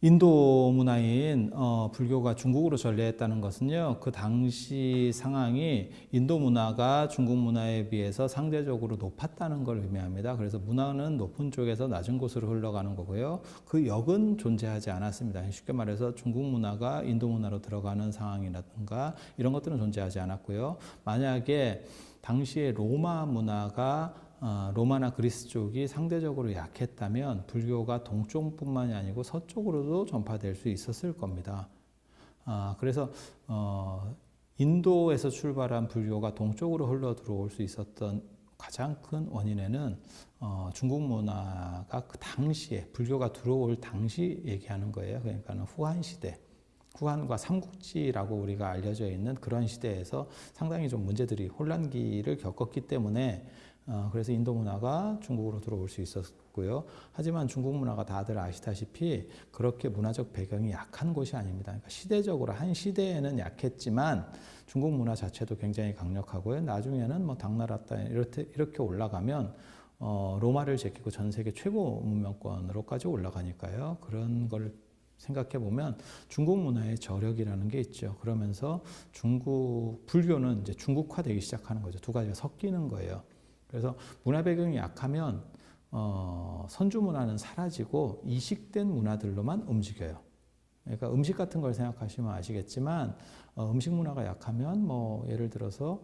인도 문화인 불교가 중국으로 전래했다는 것은요, 그 당시 상황이 인도 문화가 중국 문화에 비해서 상대적으로 높았다는 걸 의미합니다. 그래서 문화는 높은 쪽에서 낮은 곳으로 흘러가는 거고요. 그 역은 존재하지 않았습니다. 쉽게 말해서 중국 문화가 인도 문화로 들어가는 상황이라든가 이런 것들은 존재하지 않았고요. 만약에 당시에 로마 문화가 로마나 그리스 쪽이 상대적으로 약했다면 불교가 동쪽뿐만이 아니고 서쪽으로도 전파될 수 있었을 겁니다. 그래서 인도에서 출발한 불교가 동쪽으로 흘러 들어올 수 있었던 가장 큰 원인에는 중국 문화가 그 당시에 불교가 들어올 당시 얘기하는 거예요. 그러니까는 후한 시대. 후한과 삼국지라고 우리가 알려져 있는 그런 시대에서 상당히 좀 문제들이 혼란기를 겪었기 때문에 그래서 인도 문화가 중국으로 들어올 수 있었고요. 하지만 중국 문화가 다들 아시다시피 그렇게 문화적 배경이 약한 곳이 아닙니다. 그러니까 시대적으로 한 시대에는 약했지만 중국 문화 자체도 굉장히 강력하고요. 나중에는 뭐 당나라 땅 이렇게 올라가면 로마를 제끼고 전 세계 최고 문명권으로까지 올라가니까요. 그런 걸 생각해 보면 중국 문화의 저력이라는 게 있죠. 그러면서 불교는 이제 중국화되기 시작하는 거죠. 두 가지가 섞이는 거예요. 그래서 문화 배경이 약하면 선주 문화는 사라지고 이식된 문화들로만 움직여요. 그러니까 음식 같은 걸 생각하시면 아시겠지만 음식 문화가 약하면 뭐 예를 들어서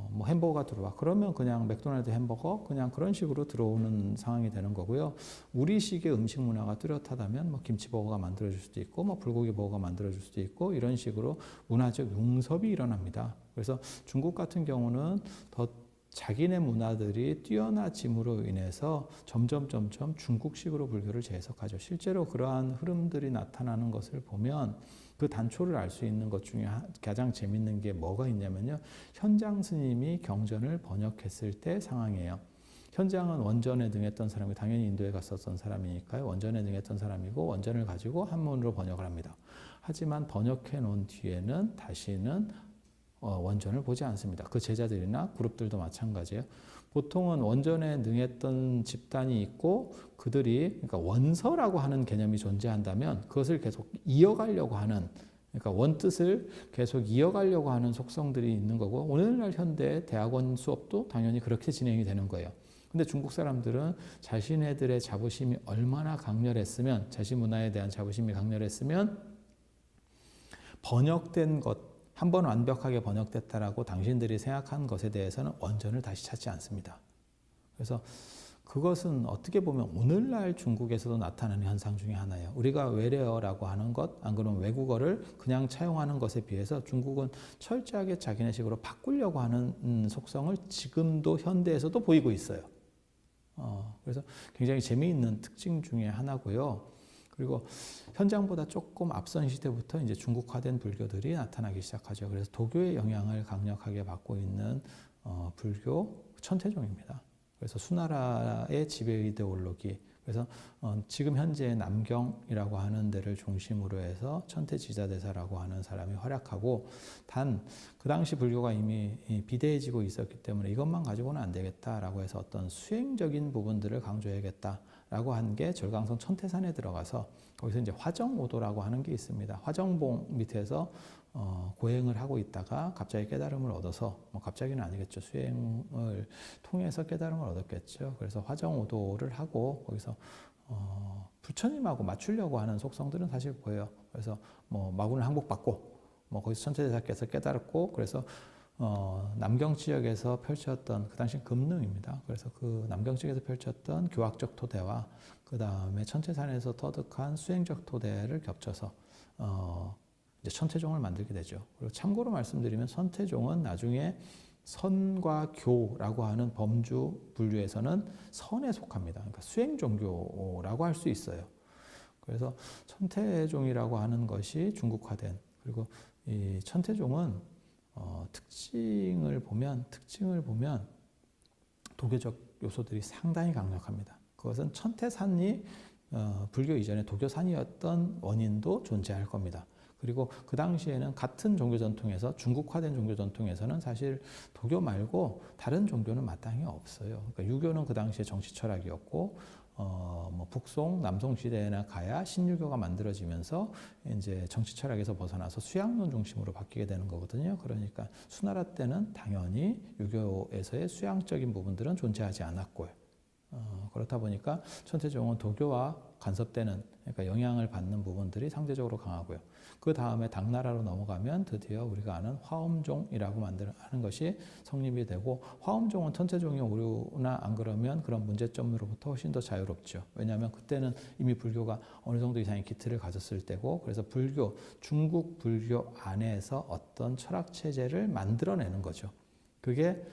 뭐 햄버거가 들어와. 그러면 그냥 맥도날드 햄버거 그냥 그런 식으로 들어오는 상황이 되는 거고요. 우리식의 음식 문화가 뚜렷하다면 뭐 김치버거가 만들어질 수도 있고 뭐 불고기 버거가 만들어질 수도 있고 이런 식으로 문화적 융섭이 일어납니다. 그래서 중국 같은 경우는 더 자기네 문화들이 뛰어나짐으로 인해서 점점 중국식으로 불교를 재해석하죠. 실제로 그러한 흐름들이 나타나는 것을 보면 그 단초를 알 수 있는 것 중에 가장 재밌는 게 뭐가 있냐면요. 현장 스님이 경전을 번역했을 때 상황이에요. 현장은 원전에 능했던 사람이 당연히 인도에 갔었던 사람이니까요. 원전에 능했던 사람이고 원전을 가지고 한문으로 번역을 합니다. 하지만 번역해 놓은 뒤에는 다시는 원전을 보지 않습니다. 그 제자들이나 그룹들도 마찬가지예요. 보통은 원전에 능했던 집단이 있고 그들이 그러니까 원서라고 하는 개념이 존재한다면 그것을 계속 이어가려고 하는 그러니까 원뜻을 계속 이어가려고 하는 속성들이 있는 거고 오늘날 현대 대학원 수업도 당연히 그렇게 진행이 되는 거예요. 근데 중국 사람들은 자신네들의 자부심이 얼마나 강렬했으면 자신 문화에 대한 자부심이 강렬했으면 번역된 것 한 번 완벽하게 번역됐다라고 당신들이 생각한 것에 대해서는 원전을 다시 찾지 않습니다. 그래서 그것은 어떻게 보면 오늘날 중국에서도 나타나는 현상 중에 하나예요. 우리가 외래어라고 하는 것, 안 그러면 외국어를 그냥 차용하는 것에 비해서 중국은 철저하게 자기네 식으로 바꾸려고 하는 속성을 지금도 현대에서도 보이고 있어요. 그래서 굉장히 재미있는 특징 중에 하나고요. 그리고 현장보다 조금 앞선 시대부터 이제 중국화된 불교들이 나타나기 시작하죠. 그래서 도교의 영향을 강력하게 받고 있는 불교 천태종입니다. 그래서 수나라의 지배 이데올로기. 그래서 지금 현재 남경이라고 하는 데를 중심으로 해서 천태지자대사라고 하는 사람이 활약하고 단 그 당시 불교가 이미 비대해지고 있었기 때문에 이것만 가지고는 안 되겠다라고 해서 어떤 수행적인 부분들을 강조해야겠다라고 한 게 절강성 천태산에 들어가서 거기서 이제 화정오도라고 하는 게 있습니다. 화정봉 밑에서 고행을 하고 있다가 갑자기 깨달음을 얻어서 뭐 갑자기는 아니겠죠. 수행을 통해서 깨달음을 얻었겠죠. 그래서 화정오도를 하고 거기서 부처님하고 맞추려고 하는 속성들은 사실 보여요. 그래서 뭐 마군을 항복받고 뭐 거기서 천태대사께서 깨달았고 그래서 남경 지역에서 펼쳤던 그 당시 금능입니다. 그래서 그 남경 지역에서 펼쳤던 교학적 토대와 그 다음에 천태산에서 터득한 수행적 토대를 겹쳐서 이제 천태종을 만들게 되죠. 그리고 참고로 말씀드리면 천태종은 나중에 선과 교라고 하는 범주 분류에서는 선에 속합니다. 그러니까 수행 종교라고 할 수 있어요. 그래서 천태종이라고 하는 것이 중국화된 그리고 이 천태종은 특징을 보면 도교적 요소들이 상당히 강력합니다. 그것은 천태산이 불교 이전에 도교산이었던 원인도 존재할 겁니다. 그리고 그 당시에는 같은 종교 전통에서 중국화된 종교 전통에서는 사실 도교 말고 다른 종교는 마땅히 없어요. 그러니까 유교는 그 당시에 정치 철학이었고 뭐 북송, 남송 시대나 가야 신유교가 만들어지면서 이제 정치 철학에서 벗어나서 수양론 중심으로 바뀌게 되는 거거든요. 그러니까 수나라 때는 당연히 유교에서의 수양적인 부분들은 존재하지 않았고요. 그렇다 보니까 천태종은 도교와 간섭되는, 그러니까 영향을 받는 부분들이 상대적으로 강하고요. 그 다음에 당나라로 넘어가면 드디어 우리가 아는 화엄종이라고 하는 것이 성립이 되고, 화엄종은 천태종이 오류나 안 그러면 그런 문제점으로부터 훨씬 더 자유롭죠. 왜냐하면 그때는 이미 불교가 어느 정도 이상의 기틀을 가졌을 때고, 그래서 중국 불교 안에서 어떤 철학 체제를 만들어내는 거죠. 그게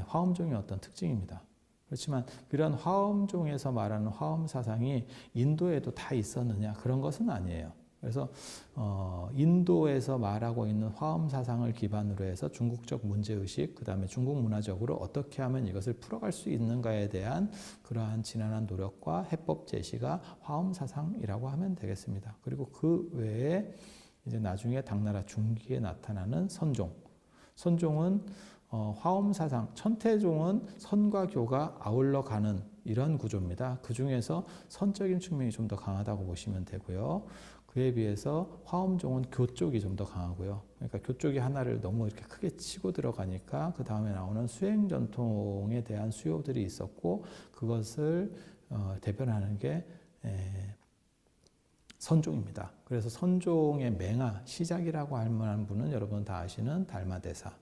화엄종의 어떤 특징입니다. 그렇지만 그런 화엄종에서 말하는 화엄 사상이 인도에도 다 있었느냐, 그런 것은 아니에요. 그래서 인도에서 말하고 있는 화엄 사상을 기반으로 해서 중국적 문제의식, 그 다음에 중국 문화적으로 어떻게 하면 이것을 풀어갈 수 있는가에 대한 그러한 지난한 노력과 해법 제시가 화엄 사상이라고 하면 되겠습니다. 그리고 그 외에 이제 나중에 당나라 중기에 나타나는 선종은 화엄 사상, 천태종은 선과 교가 아울러 가는 이런 구조입니다. 그 중에서 선적인 측면이 좀 더 강하다고 보시면 되고요. 그에 비해서 화엄종은 교 쪽이 좀 더 강하고요. 그러니까 교 쪽이 하나를 너무 이렇게 크게 치고 들어가니까 그 다음에 나오는 수행 전통에 대한 수요들이 있었고, 그것을 대변하는 게 선종입니다. 그래서 선종의 맹하, 시작이라고 할 만한 분은 여러분 다 아시는 달마대사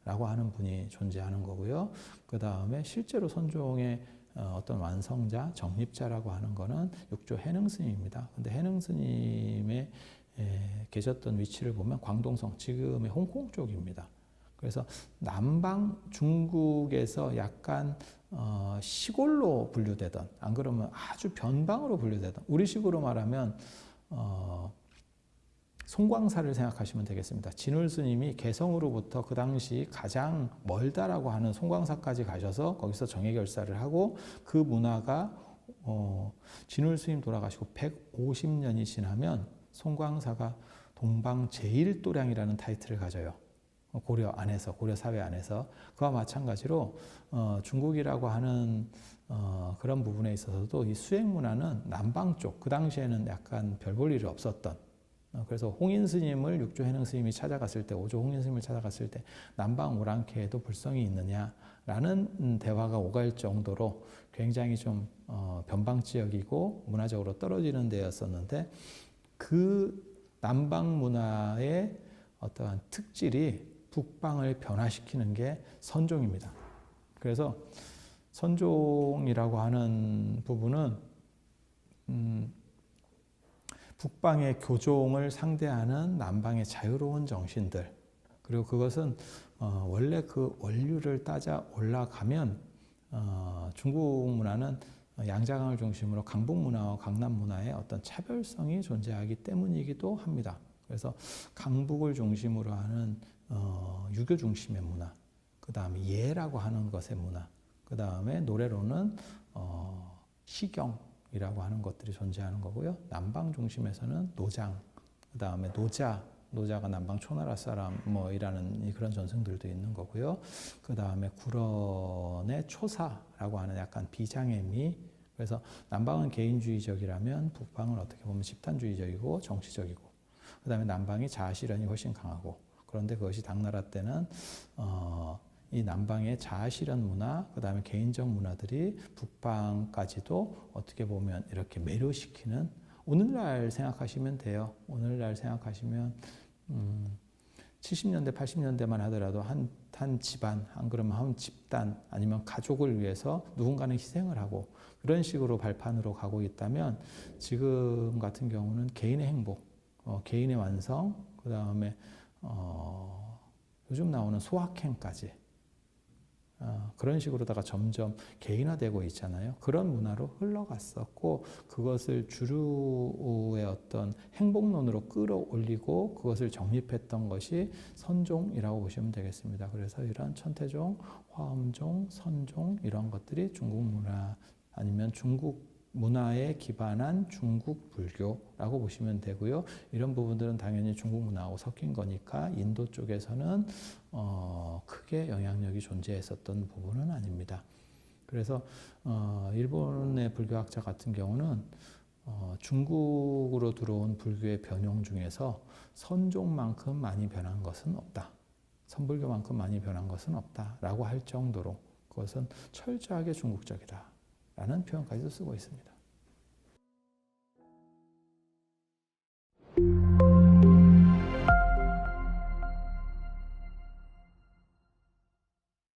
라고 하는 분이 존재하는 거고요. 그 다음에 실제로 선종의 어떤 완성자, 정립자라고 하는 거는 육조 해능 스님입니다. 근데 해능 스님의 계셨던 위치를 보면 광동성, 지금의 홍콩 쪽입니다. 그래서 남방 중국에서 약간 시골로 분류되던, 안 그러면 아주 변방으로 분류되던, 우리식으로 말하면 송광사를 생각하시면 되겠습니다. 진울 스님이 개성으로부터 그 당시 가장 멀다라고 하는 송광사까지 가셔서 거기서 정예결사를 하고, 그 문화가 진울 스님 돌아가시고 150년이 지나면 송광사가 동방 제1도량이라는 타이틀을 가져요. 고려 사회 안에서. 그와 마찬가지로 중국이라고 하는 그런 부분에 있어서도 이 수행 문화는 남방 쪽, 그 당시에는 약간 별 볼 일이 없었던, 그래서 홍인 스님을 육조 해능 스님이 찾아갔을 때, 오조 홍인 스님을 찾아갔을 때 남방 오랑캐에도 불성이 있느냐라는 대화가 오갈 정도로 굉장히 좀 변방 지역이고 문화적으로 떨어지는 데였었는데, 그 남방 문화의 어떠한 특질이 북방을 변화시키는 게 선종입니다. 그래서 선종이라고 하는 부분은 북방의 교종을 상대하는 남방의 자유로운 정신들, 그리고 그것은 원래 그 원류를 따져 올라가면 중국 문화는 양자강을 중심으로 강북 문화와 강남 문화의 어떤 차별성이 존재하기 때문이기도 합니다. 그래서 강북을 중심으로 하는 유교 중심의 문화, 그 다음에 예라고 하는 것의 문화, 그 다음에 노래로는 시경이라고 하는 것들이 존재하는 거고요. 남방 중심에서는 노장, 그 다음에 노자가 남방 초나라 사람 이라는 그런 전승들도 있는 거고요. 그 다음에 구런의 초사라고 하는 약간 비장의 미. 그래서 남방은 개인주의적이라면 북방은 어떻게 보면 집단주의적이고 정치적이고, 그 다음에 남방이 자아실현이 훨씬 강하고, 그런데 그것이 당나라 때는 이 남방의 자아실현 문화, 그 다음에 개인적 문화들이 북방까지도 어떻게 보면 이렇게 매료시키는, 오늘날 생각하시면 돼요. 오늘날 생각하시면 70년대, 80년대만 하더라도 한 집안, 안 그러면 한 집단, 아니면 가족을 위해서 누군가는 희생을 하고 그런 식으로 발판으로 가고 있다면, 지금 같은 경우는 개인의 행복, 개인의 완성, 그 다음에 요즘 나오는 소확행까지 그런 식으로다가 점점 개인화되고 있잖아요. 그런 문화로 흘러갔었고, 그것을 주류의 어떤 행복론으로 끌어올리고 그것을 정립했던 것이 선종이라고 보시면 되겠습니다. 그래서 이런 천태종, 화엄종, 선종 이런 것들이 중국 문화, 아니면 중국 문화에 기반한 중국 불교라고 보시면 되고요. 이런 부분들은 당연히 중국 문화하고 섞인 거니까 인도 쪽에서는 크게 영향력이 존재했었던 부분은 아닙니다. 그래서 일본의 불교학자 같은 경우는 중국으로 들어온 불교의 변형 중에서 선종만큼 많이 변한 것은 없다. 선불교만큼 많이 변한 것은 없다라고 할 정도로 그것은 철저하게 중국적이다라는 표현까지도 쓰고 있습니다.